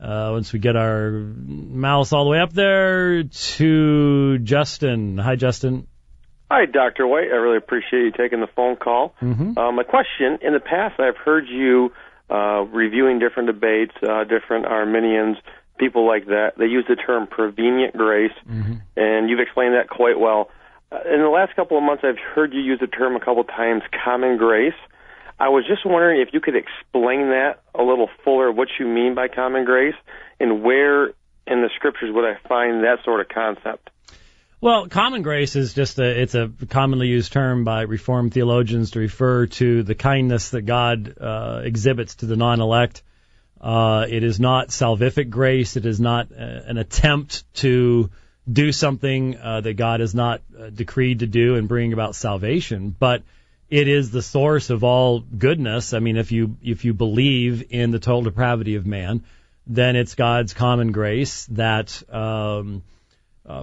once we get our mouse all the way up there, to Justin. Hi, Justin. Hi, Dr. White. I really appreciate you taking the phone call. My question, in the past I've heard you reviewing different debates, different Arminians, people like that. They use the term prevenient grace, and you've explained that quite well. In the last couple of months I've heard you use the term a couple times, common grace. I was just wondering if you could explain that a little fuller, what you mean by common grace, and where in the Scriptures would I find that sort of concept? Well, common grace is it's a commonly used term by Reformed theologians to refer to the kindness that God exhibits to the non-elect. It is not salvific grace. It is not an attempt to do something that God has not decreed to do and bring about salvation, but it is the source of all goodness. I mean, if you believe in the total depravity of man, then it's God's common grace that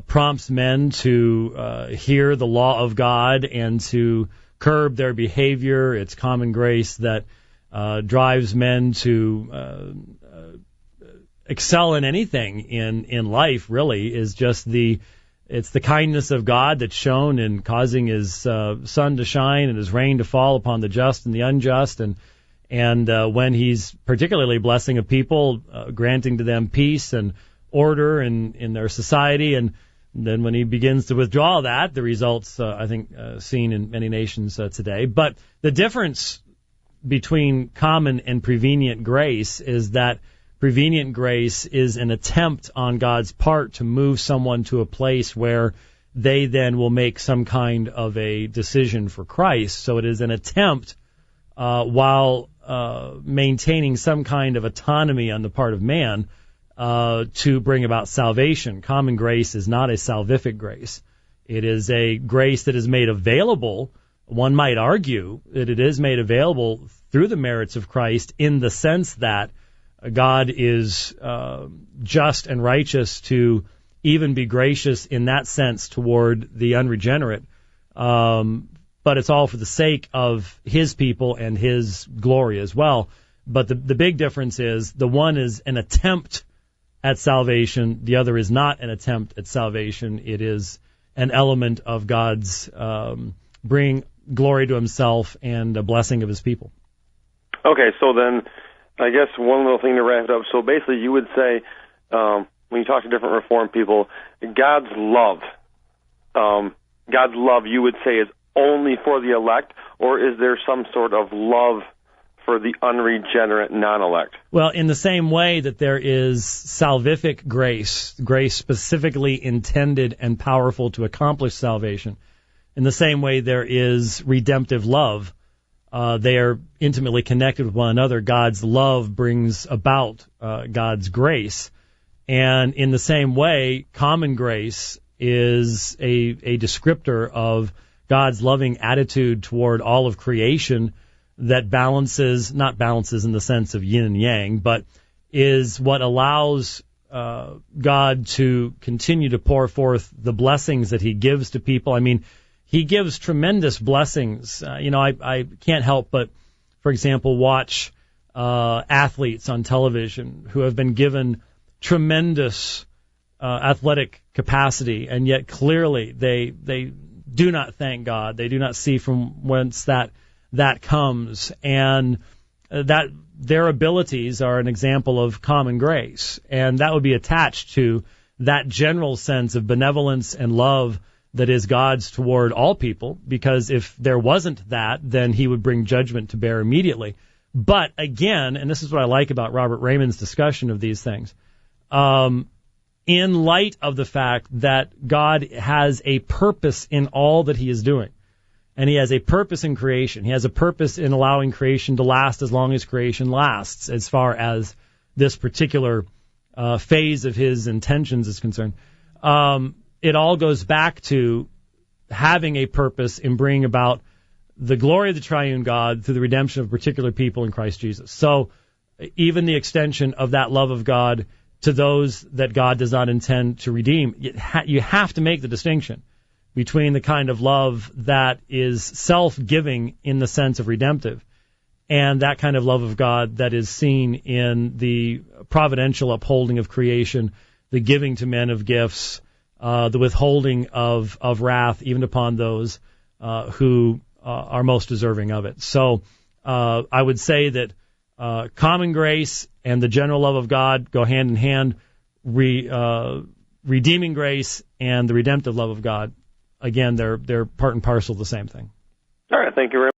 prompts men to hear the law of God and to curb their behavior. It's common grace that drives men to excel in anything in life. Really, is just it's the kindness of God that's shown in causing His sun to shine and His rain to fall upon the just and the unjust, and when He's particularly blessing a people, granting to them peace and order in their society, and then when He begins to withdraw that, the results, I think, seen in many nations today. But the difference between common and prevenient grace is that prevenient grace is an attempt on God's part to move someone to a place where they then will make some kind of a decision for Christ. So it is an attempt, while maintaining some kind of autonomy on the part of man, to bring about salvation. Common grace is not a salvific grace. It is a grace that is made available. One might argue that it is made available through the merits of Christ in the sense that God is just and righteous to even be gracious in that sense toward the unregenerate. But it's all for the sake of His people and His glory as well. But the big difference is the one is an attempt at salvation. The other is not an attempt at salvation. It is an element of God's bring glory to Himself and a blessing of His people. Okay, so then I guess one little thing to wrap it up. So basically you would say, when you talk to different Reformed people, God's love, you would say, is only for the elect, or is there some sort of love for the unregenerate non-elect? Well, in the same way that there is salvific grace specifically intended and powerful to accomplish salvation, in the same way there is redemptive love. They are intimately connected with one another. God's love brings about God's grace. And in the same way, common grace is a descriptor of God's loving attitude toward all of creation that not balances in the sense of yin and yang, but is what allows God to continue to pour forth the blessings that He gives to people. I mean, He gives tremendous blessings. I can't help but, for example, watch athletes on television who have been given tremendous athletic capacity, and yet clearly they do not thank God. They do not see from whence that comes, and that their abilities are an example of common grace, and that would be attached to that general sense of benevolence and love that is God's toward all people, because if there wasn't that, then He would bring judgment to bear immediately. But again, and this is what I like about Robert Raymond's discussion of these things, in light of the fact that God has a purpose in all that He is doing, and He has a purpose in creation. He has a purpose in allowing creation to last as long as creation lasts, as far as this particular phase of His intentions is concerned. It all goes back to having a purpose in bringing about the glory of the triune God through the redemption of particular people in Christ Jesus. So even the extension of that love of God to those that God does not intend to redeem, you have to make the distinction between the kind of love that is self-giving in the sense of redemptive and that kind of love of God that is seen in the providential upholding of creation, the giving to men of gifts, the withholding of wrath even upon those who are most deserving of it. So I would say that common grace and the general love of God go hand in hand. Redeeming grace and the redemptive love of God, again, they're part and parcel of the same thing. All right, thank you very much.